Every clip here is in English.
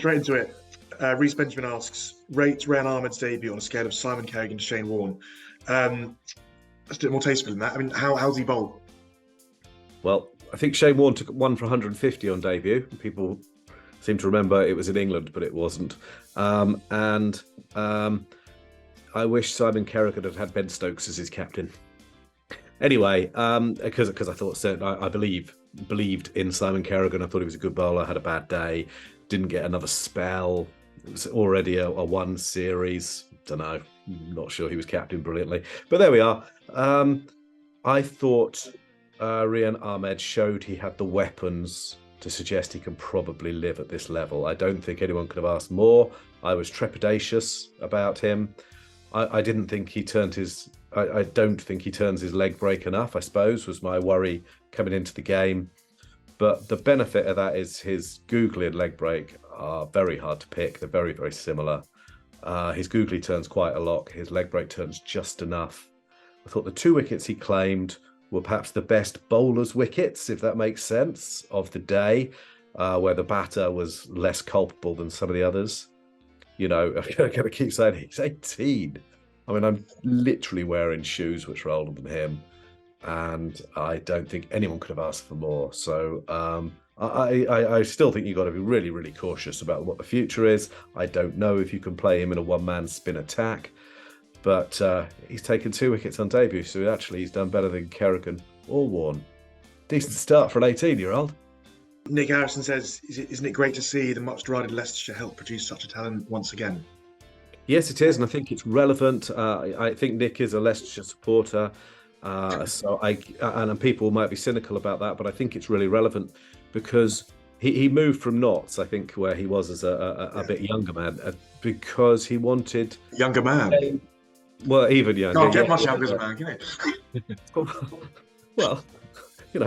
straight into it. Reese Benjamin asks, rate Rehan Ahmed's debut on a scale of Simon Kerrigan to Shane Warne. Let's do it more tasteful than that. I mean, how's he bowl? Well, I think Shane Warne took one for 150 on debut. People seem to remember it was in England, but it wasn't. I wish Simon Kerrigan had Ben Stokes as his captain. Anyway, because I thought I believed in Simon Kerrigan. I thought he was a good bowler. Had a bad day, didn't get another spell. It was already a one series. Don't know. Not sure he was captain brilliantly, but there we are. I thought Rehan Ahmed showed he had the weapons to suggest he can probably live at this level. I don't think anyone could have asked more. I was trepidatious about him. I didn't think he turned his. I don't think he turns his leg break enough, I suppose, was my worry coming into the game. But the benefit of that is his googly and leg break are very hard to pick. They're very, very similar. His googly turns quite a lot. His leg break turns just enough. I thought the 2 wickets he claimed were perhaps the best bowler's wickets, if that makes sense, of the day, where the batter was less culpable than some of the others. You know, I'm going to keep saying he's 18. I mean, I'm literally wearing shoes which are older than him, and I don't think anyone could have asked for more. So I still think you've got to be really, really cautious about what the future is. I don't know if you can play him in a one-man spin attack, but he's taken 2 wickets on debut, so actually he's done better than Kerrigan or Warne. Decent start for an 18-year-old. Nick Harrison says, isn't it great to see the much-derided Leicestershire help produce such a talent once again? Yes, it is, and I think it's relevant. I think Nick is a Leicestershire supporter, and people might be cynical about that, but I think it's really relevant because he moved from Notts, I think, where he was as a bit younger man, because he wanted... Younger man? Well, even younger. Can't get much younger as a man, can it? Well,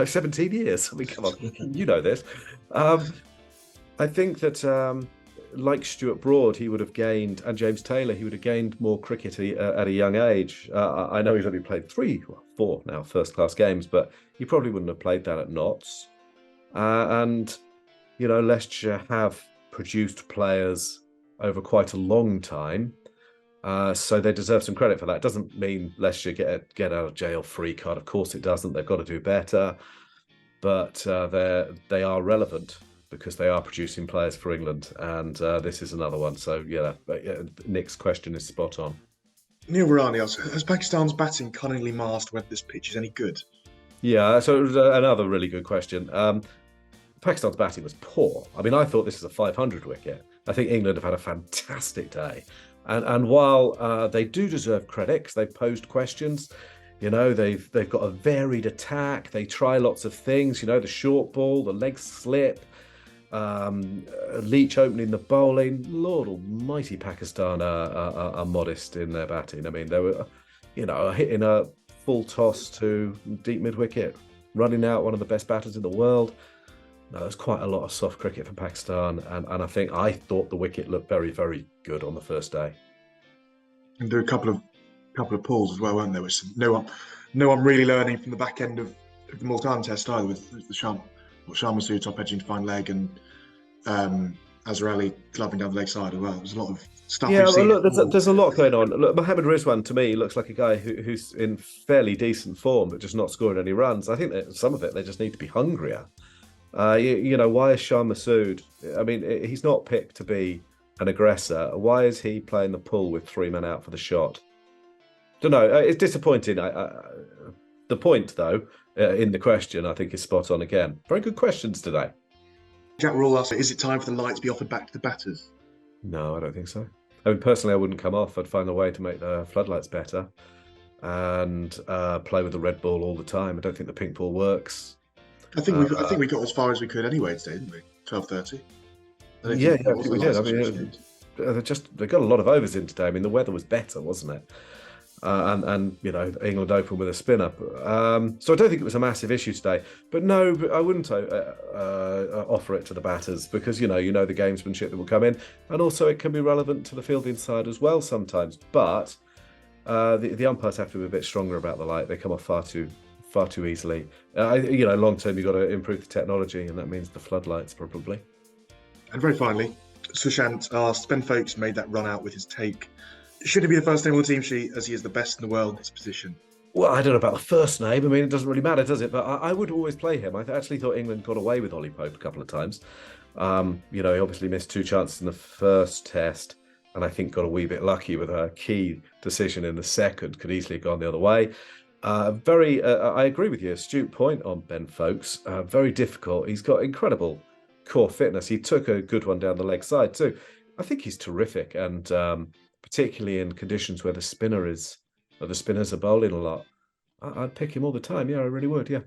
17 years. I mean, come on, you know this. I think that... like Stuart Broad, he would have gained, and James Taylor, he would have gained more cricket at a young age. I know he's only played 4 now first-class games, but he probably wouldn't have played that at Notts. And Leicestershire have produced players over quite a long time, so they deserve some credit for that. It doesn't mean Leicestershire get out of jail free card. Of course, it doesn't. They've got to do better, but they are relevant, because they are producing players for England, and this is another one. So, Nick's question is spot on. Neil Rani asks, has Pakistan's batting cunningly masked whether this pitch is any good? Yeah, so it was another really good question. Pakistan's batting was poor. I mean, I thought this was a 500 wicket. I think England have had a fantastic day. And while they do deserve credit, because they've posed questions, they've got a varied attack. They try lots of things, the short ball, the leg slip, Leach opening the bowling. Lord almighty, Pakistan are modest in their batting. I mean, they were, hitting a full toss to deep mid-wicket, running out one of the best batters in the world. No, there's quite a lot of soft cricket for Pakistan, and I thought the wicket looked very, very good on the first day. And there were a couple of pulls as well, weren't there? Which no one really learning from the back end of the Multan Test either, with the Sharma Masood top edging to find leg, and Azhar Ali gloving down the leg side as well. There's a lot of stuff. Yeah, well, look, there's a lot going on. Look, Mohammed Rizwan to me looks like a guy who's in fairly decent form, but just not scoring any runs. I think that some of it they just need to be hungrier. Why is Shah Masood? I mean, he's not picked to be an aggressor. Why is he playing the pull with 3 men out for the shot? Don't know. It's disappointing. The point, though, in the question, I think is spot on again. Very good questions today. Jack Rule asked, is it time for the light to be offered back to the batters? No, I don't think so. I mean, personally, I wouldn't come off. I'd find a way to make the floodlights better and play with the red ball all the time. I don't think the pink ball works. I think we got as far as we could anyway today, didn't we? 12:30. I think we did. I mean, they got a lot of overs in today. I mean, the weather was better, wasn't it? And England opened with a spinner. So I don't think it was a massive issue today. But no, I wouldn't offer it to the batters, because you know the gamesmanship that will come in, and also it can be relevant to the fielding side as well sometimes. But the umpires have to be a bit stronger about the light. They come off far too easily. Long term you've got to improve the technology, and that means the floodlights probably. And very finally, Sushant asked, Ben Foakes made that run out with his take. Should he be the first name on the team sheet as he is the best in the world in his position? Well, I don't know about the first name. I mean, it doesn't really matter, does it? But I would always play him. I actually thought England got away with Ollie Pope a couple of times. He obviously missed 2 chances in the first test, and I think got a wee bit lucky with a key decision in the second. Could easily have gone the other way. I agree with you. Astute point on Ben Foakes. Very difficult. He's got incredible core fitness. He took a good one down the leg side too. I think he's terrific, and particularly in conditions where the spinners are bowling a lot, I'd pick him all the time. Yeah, I really would. Yeah.